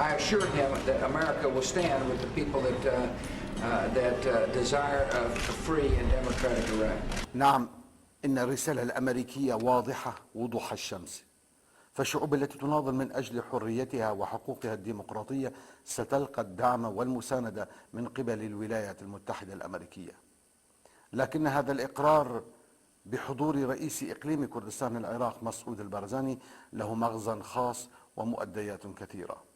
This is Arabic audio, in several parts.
I assured him that America will stand with the people that desire a free and democratic Iraq. نعم، إن الرسالة الأمريكية واضحة وضوح الشمس، فالشعوب التي تناضل من أجل حريتها وحقوقها الديمقراطية ستلقى الدعم والمساندة من قبل الولايات المتحدة الأمريكية. لكن هذا الإقرار بحضور رئيس إقليم كردستان العراق مسعود البرزاني له مغزى خاص ومؤديات كثيرة.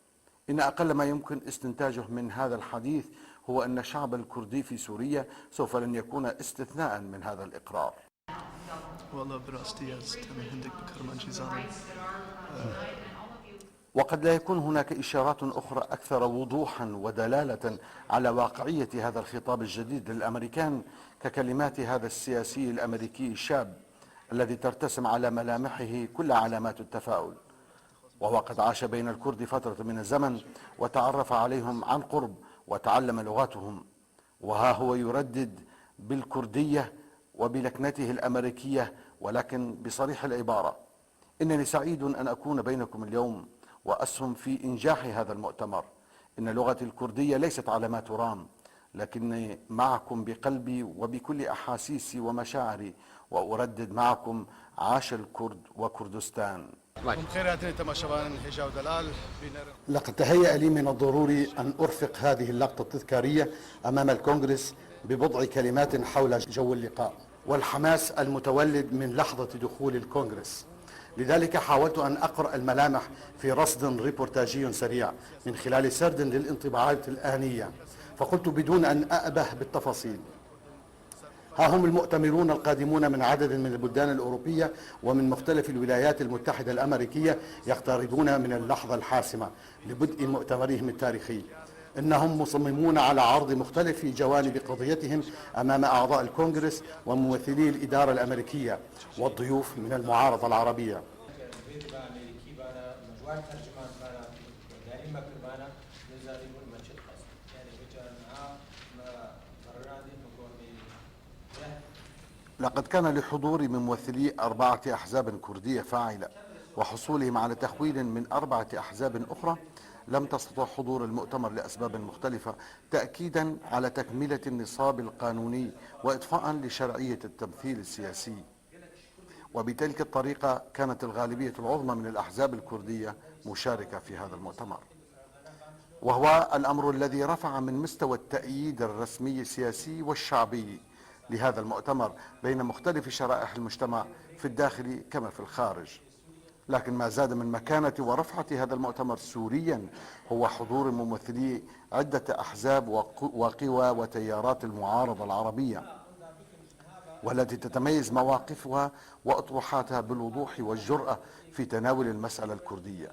إن أقل ما يمكن استنتاجه من هذا الحديث هو أن الشعب الكردي في سوريا سوف لن يكون استثناء من هذا الإقرار. وقد لا يكون هناك إشارات أخرى أكثر وضوحا ودلالة على واقعية هذا الخطاب الجديد للأمريكان ككلمات هذا السياسي الأمريكي الشاب الذي ترتسم على ملامحه كل علامات التفاؤل، وهو قد عاش بين الكرد فترة من الزمن وتعرف عليهم عن قرب وتعلم لغتهم، وها هو يردد بالكردية وبلكنته الأمريكية ولكن بصريح العبارة: إنني سعيد أن أكون بينكم اليوم وأسهم في إنجاح هذا المؤتمر. إن لغتي الكردية ليست علامات رام، لكني معكم بقلبي وبكل أحاسيسي ومشاعري، وأردد معكم عاش الكرد وكردستان. لقد تهيأ لي من الضروري أن أرفق هذه اللقطة التذكارية أمام الكونغرس ببضع كلمات حول جو اللقاء والحماس المتولد من لحظة دخول الكونغرس. لذلك حاولت أن أقرأ الملامح في رصد ريبورتاجي سريع من خلال سرد للانطباعات الآنية، فقلت بدون أن أأبه بالتفاصيل: ها هم المؤتمرون القادمون من عدد من البلدان الأوروبية ومن مختلف الولايات المتحدة الأمريكية يقتربون من اللحظة الحاسمة لبدء مؤتمرهم التاريخي. إنهم مصممون على عرض مختلف جوانب قضيتهم أمام أعضاء الكونغرس وممثلي الإدارة الأمريكية والضيوف من المعارضة العربية. لقد كان لحضور ممثلي 4 أحزاب كردية فاعلة وحصولهم على تخويل من 4 أحزاب أخرى لم تستطع حضور المؤتمر لأسباب مختلفة تأكيدا على تكملة النصاب القانوني وإضفاء لشرعية التمثيل السياسي. وبتلك الطريقة كانت الغالبية العظمى من الأحزاب الكردية مشاركة في هذا المؤتمر، وهو الأمر الذي رفع من مستوى التأييد الرسمي السياسي والشعبي لهذا المؤتمر بين مختلف شرائح المجتمع في الداخل كما في الخارج. لكن ما زاد من مكانة ورفعة هذا المؤتمر سوريا هو حضور ممثلي عدة أحزاب وقوى وتيارات المعارضة العربية، والتي تتميز مواقفها وأطروحاتها بالوضوح والجرأة في تناول المسألة الكردية.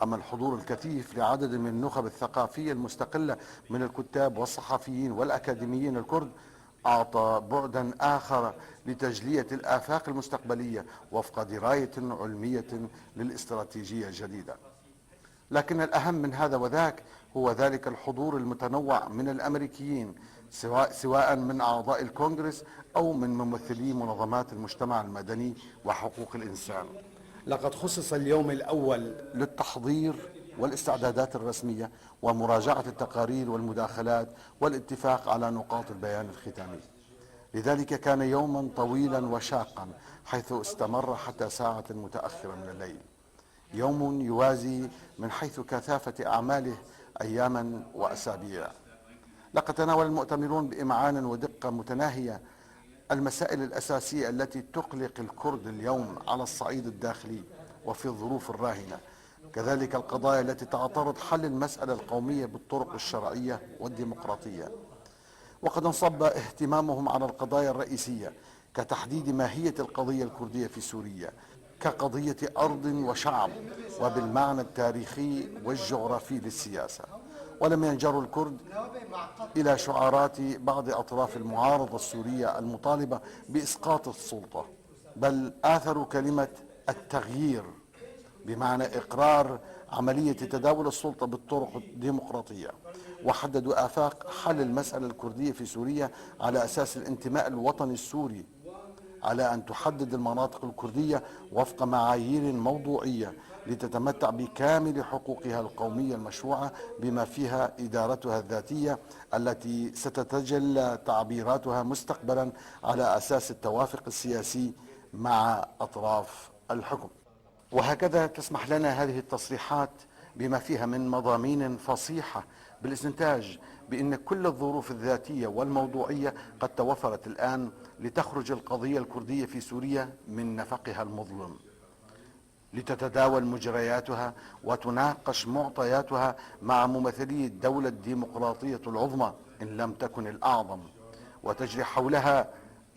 أما الحضور الكثيف لعدد من النخب الثقافية المستقلة من الكتاب والصحفيين والأكاديميين الكرد أعطى بعدا آخر لتجلية الآفاق المستقبلية وفق دراية علمية للاستراتيجية الجديدة. لكن الأهم من هذا وذاك هو ذلك الحضور المتنوع من الأمريكيين، سواء من أعضاء الكونغرس أو من ممثلي منظمات المجتمع المدني وحقوق الإنسان. لقد خصص اليوم الأول للتحضير والاستعدادات الرسمية ومراجعة التقارير والمداخلات والاتفاق على نقاط البيان الختامي. لذلك كان يوما طويلا وشاقا حيث استمر حتى ساعة متأخرة من الليل، يوم يوازي من حيث كثافة أعماله أياما وأسابيع. لقد تناول المؤتمرون بإمعان ودقة متناهية المسائل الأساسية التي تقلق الكرد اليوم على الصعيد الداخلي وفي الظروف الراهنة، كذلك القضايا التي تعترض حل المسألة القومية بالطرق الشرعية والديمقراطية. وقد انصب اهتمامهم على القضايا الرئيسية كتحديد ماهية القضية الكردية في سوريا كقضية أرض وشعب وبالمعنى التاريخي والجغرافي للسياسة. ولم ينجروا الكرد إلى شعارات بعض أطراف المعارضة السورية المطالبة بإسقاط السلطة، بل آثروا كلمة التغيير بمعنى إقرار عملية تداول السلطة بالطرق الديمقراطية، وحددوا آفاق حل المسألة الكردية في سوريا على أساس الانتماء الوطني السوري على أن تحدد المناطق الكردية وفق معايير موضوعية لتتمتع بكامل حقوقها القومية المشروعة بما فيها إدارتها الذاتية التي ستتجلى تعبيراتها مستقبلا على أساس التوافق السياسي مع أطراف الحكم. وهكذا تسمح لنا هذه التصريحات بما فيها من مضامين فصيحة بالاستنتاج بأن كل الظروف الذاتية والموضوعية قد توفرت الآن لتخرج القضية الكردية في سوريا من نفقها المظلم، لتتداول مجرياتها وتناقش معطياتها مع ممثلي الدولة الديمقراطية العظمى إن لم تكن الأعظم، وتجري حولها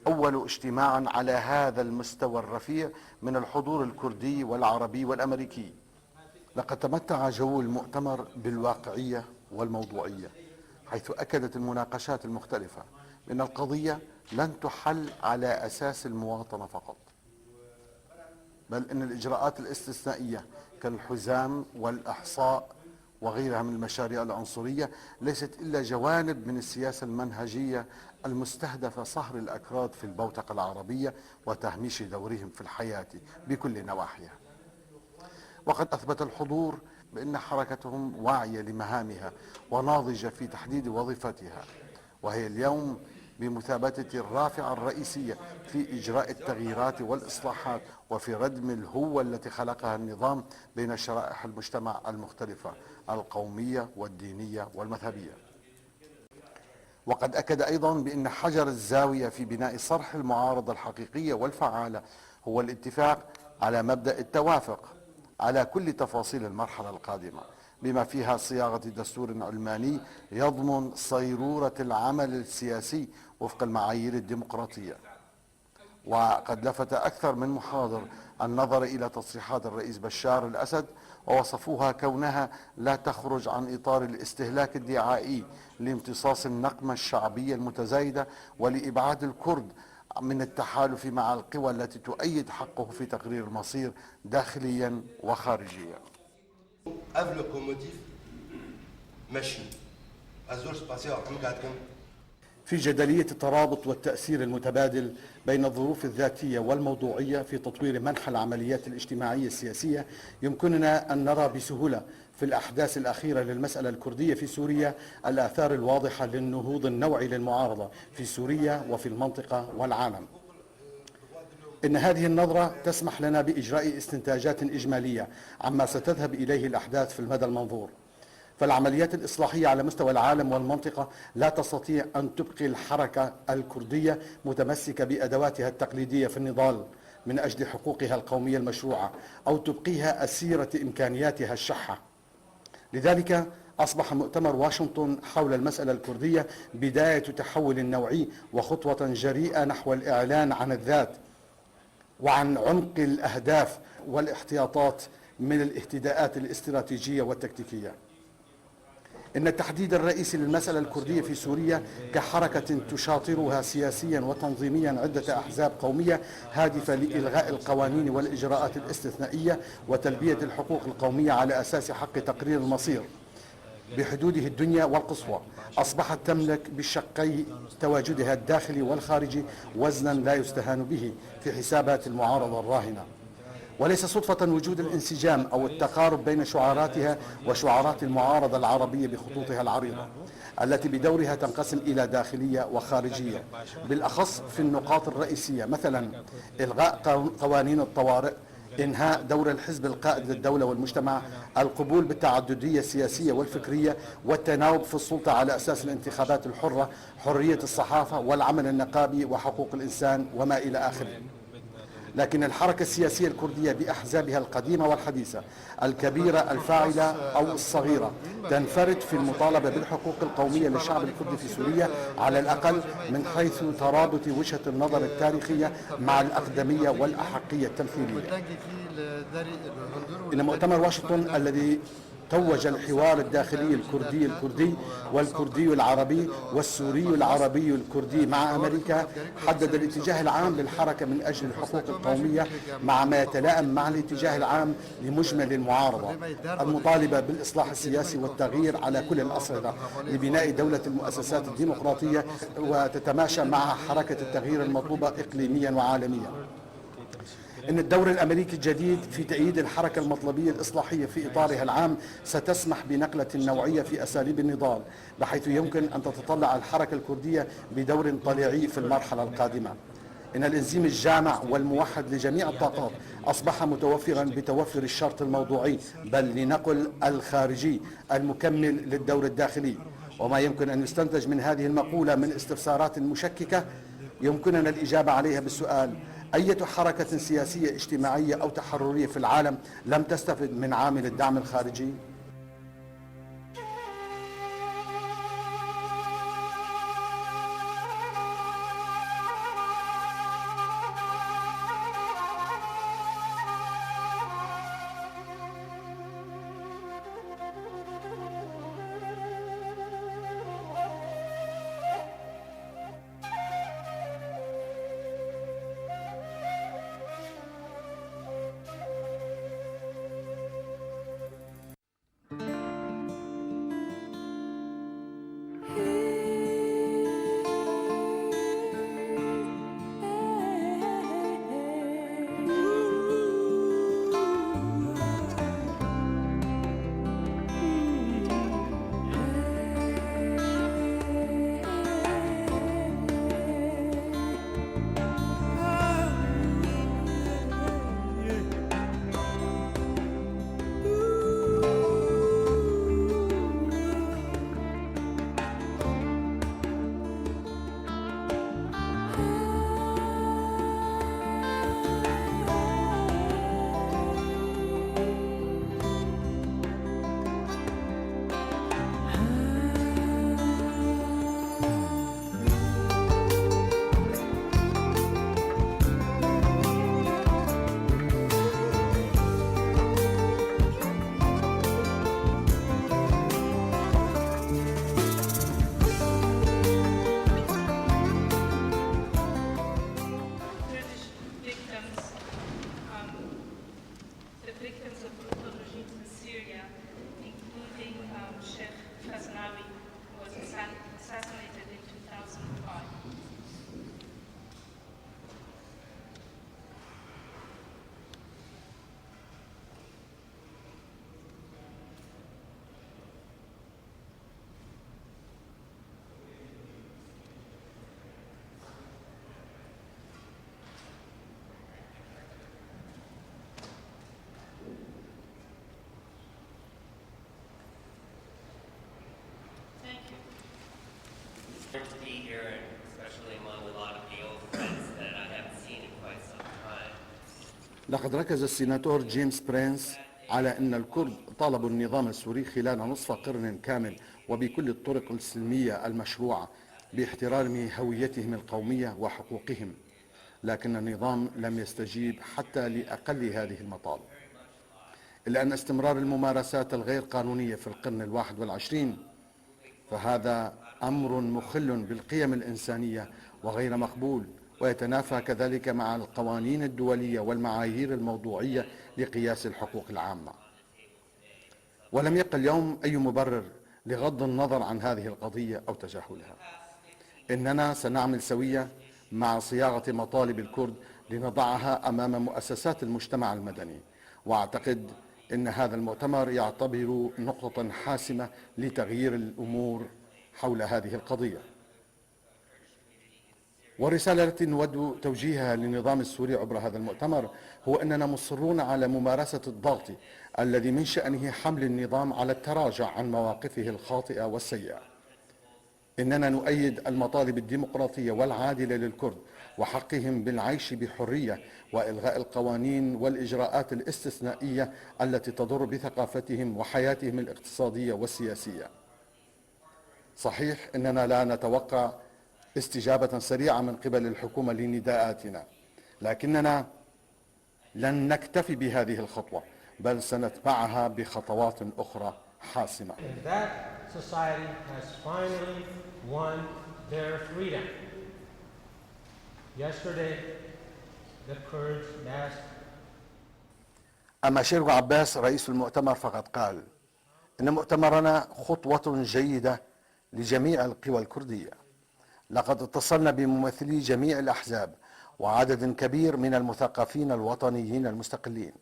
أول اجتماع على هذا المستوى الرفيع من الحضور الكردي والعربي والأمريكي. لقد تمتع جو المؤتمر بالواقعية والموضوعية، حيث أكدت المناقشات المختلفة بأن القضية لن تحل على أساس المواطنة فقط، بل أن الإجراءات الاستثنائية كالحزام والإحصاء وغيرها من المشاريع العنصرية ليست إلا جوانب من السياسة المنهجية المستهدفة صهر الأكراد في البوتقة العربية وتهميش دورهم في الحياة بكل نواحيها. وقد أثبت الحضور بأن حركتهم واعية لمهامها وناضجة في تحديد وظيفتها، وهي اليوم بمثابة الرافعة الرئيسية في إجراء التغييرات والإصلاحات وفي ردم الهوة التي خلقها النظام بين شرائح المجتمع المختلفة القومية والدينية والمذهبية. وقد أكد أيضا بأن حجر الزاوية في بناء صرح المعارضة الحقيقية والفعالة هو الاتفاق على مبدأ التوافق على كل تفاصيل المرحلة القادمة، بما فيها صياغة دستور علماني يضمن صيرورة العمل السياسي وفق المعايير الديمقراطية. وقد لفت أكثر من محاضر النظر إلى تصريحات الرئيس بشار الأسد ووصفوها كونها لا تخرج عن إطار الاستهلاك الدعائي لامتصاص النقمة الشعبية المتزايدة ولإبعاد الكرد من التحالف مع القوى التي تؤيد حقه في تقرير المصير داخليا وخارجيا. في جدلية الترابط والتأثير المتبادل بين الظروف الذاتية والموضوعية في تطوير منحى العمليات الاجتماعية السياسية، يمكننا أن نرى بسهولة في الأحداث الأخيرة للمسألة الكردية في سوريا الآثار الواضحة للنهوض النوعي للمعارضة في سوريا وفي المنطقة والعالم. إن هذه النظرة تسمح لنا بإجراء استنتاجات إجمالية عما ستذهب إليه الأحداث في المدى المنظور. فالعمليات الإصلاحية على مستوى العالم والمنطقة لا تستطيع أن تبقي الحركة الكردية متمسكة بأدواتها التقليدية في النضال من أجل حقوقها القومية المشروعة أو تبقيها أسيرة إمكانياتها الشحة. لذلك أصبح مؤتمر واشنطن حول المسألة الكردية بداية تحول نوعي وخطوة جريئة نحو الإعلان عن الذات وعن عمق الأهداف والاحتياطات من الاهتداءات الاستراتيجية والتكتيكية. إن التحديد الرئيسي للمسألة الكردية في سوريا كحركة تشاطرها سياسيا وتنظيميا عدة أحزاب قومية هادفة لإلغاء القوانين والإجراءات الاستثنائية وتلبية الحقوق القومية على أساس حق تقرير المصير بحدوده الدنيا والقصوى، أصبحت تملك بالشقي تواجدها الداخلي والخارجي وزنا لا يستهان به في حسابات المعارضة الراهنة. وليس صدفة وجود الانسجام أو التقارب بين شعاراتها وشعارات المعارضة العربية بخطوطها العريضة التي بدورها تنقسم إلى داخلية وخارجية، بالأخص في النقاط الرئيسية، مثلا إلغاء قوانين الطوارئ، إنهاء دور الحزب القائد للدولة والمجتمع، القبول بالتعددية السياسية والفكرية، والتناوب في السلطة على أساس الانتخابات الحرة، حرية الصحافة والعمل النقابي وحقوق الإنسان وما إلى آخره. لكن الحركة السياسية الكردية بأحزابها القديمة والحديثة، الكبيرة الفاعلة أو الصغيرة، تنفرد في المطالبة بالحقوق القومية للشعب الكردي في سوريا على الأقل من حيث ترابط وجهة النظر التاريخية مع الأقدمية والأحقية التمثيلية. إن مؤتمر واشنطن الذي توج الحوار الداخلي الكردي والكردي العربي والسوري العربي الكردي مع أمريكا، حدد الاتجاه العام للحركة من أجل الحقوق القومية مع ما يتلائم مع الاتجاه العام لمجمل المعارضة المطالبة بالإصلاح السياسي والتغيير على كل الأصعدة لبناء دولة المؤسسات الديمقراطية وتتماشى مع حركة التغيير المطلوبة إقليميا وعالميا. إن الدور الأمريكي الجديد في تأييد الحركة المطلبية الإصلاحية في إطارها العام ستسمح بنقلة نوعية في أساليب النضال، بحيث يمكن أن تتطلع الحركة الكردية بدور طليعي في المرحلة القادمة. إن الإنزيم الجامع والموحد لجميع الطاقات أصبح متوفرا بتوفر الشرط الموضوعي، بل لنقل الخارجي المكمل للدور الداخلي. وما يمكن أن يستنتج من هذه المقولة من استفسارات مشككة يمكننا الإجابة عليها بالسؤال: أي حركة سياسية اجتماعية أو تحررية في العالم لم تستفد من عامل الدعم الخارجي؟ To be here, and especially among a lot of the old friends that I haven't seen in quite some time. لقد ركز السيناتور جيمس برينس على أن الكرد طالبوا النظام السوري خلال نصف قرن كامل وبكل الطرق السلمية المشروعة باحترام هويتهم القومية وحقوقهم، لكن النظام لم يستجيب حتى لأقل هذه المطالب. إلا أن استمرار الممارسات الغير قانونية في القرن ال21 فهذا أمر مخل بالقيم الإنسانية وغير مقبول، ويتنافى كذلك مع القوانين الدولية والمعايير الموضوعية لقياس الحقوق العامة. ولم يبقى اليوم أي مبرر لغض النظر عن هذه القضية أو تجاهلها. إننا سنعمل سوية مع صياغة مطالب الكرد لنضعها أمام مؤسسات المجتمع المدني، وأعتقد أن هذا المؤتمر يعتبر نقطة حاسمة لتغيير الأمور حول هذه القضية. والرسالة التي نود توجيهها للنظام السوري عبر هذا المؤتمر هو أننا مصرون على ممارسة الضغط الذي من شأنه حمل النظام على التراجع عن مواقفه الخاطئة والسيئة. إننا نؤيد المطالب الديمقراطية والعادلة للكرد وحقهم بالعيش بحرية وإلغاء القوانين والإجراءات الاستثنائية التي تضر بثقافتهم وحياتهم الاقتصادية والسياسية. صحيح أننا لا نتوقع استجابة سريعة من قبل الحكومة لنداءاتنا، لكننا لن نكتفي بهذه الخطوة، بل سنتبعها بخطوات أخرى حاسمة. And that society has finally won their freedom. Yesterday, the Kurds massed. أما شيرغو عباس رئيس المؤتمر فقد قال إن مؤتمرنا خطوة جيدة لجميع القوى الكردية. لقد اتصلنا بممثلي جميع الأحزاب وعدد كبير من المثقفين الوطنيين المستقلين.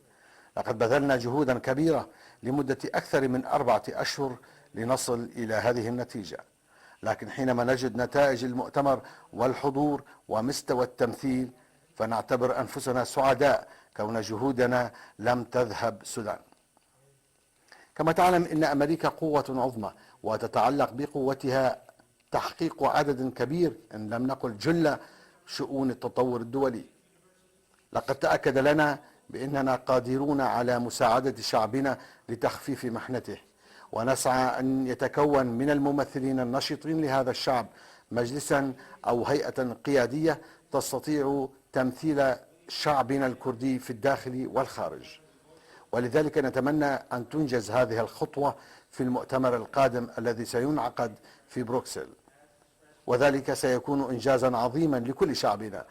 لقد بذلنا جهودا كبيرة لمدة أكثر من 4 أشهر لنصل إلى هذه النتيجة، لكن حينما نجد نتائج المؤتمر والحضور ومستوى التمثيل فنعتبر أنفسنا سعداء كون جهودنا لم تذهب سدى. كما تعلم إن أمريكا قوة عظمى وتتعلق بقوتها تحقيق عدد كبير إن لم نقل جل شؤون التطور الدولي. لقد تأكد لنا بأننا قادرون على مساعدة شعبنا لتخفيف محنته، ونسعى أن يتكون من الممثلين النشطين لهذا الشعب مجلسا أو هيئة قيادية تستطيع تمثيل شعبنا الكردي في الداخل والخارج. ولذلك نتمنى أن تنجز هذه الخطوة في المؤتمر القادم الذي سينعقد في بروكسل، وذلك سيكون إنجازا عظيما لكل شعبنا.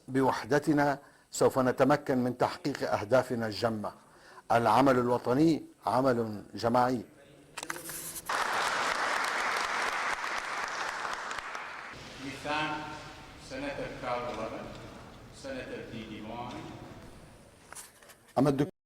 بوحدتنا سوف نتمكن من تحقيق أهدافنا الجمة. العمل الوطني عمل جماعي. We thank Senator Carl Levin, Senator Dee Dee Vaughn, أما الدكتور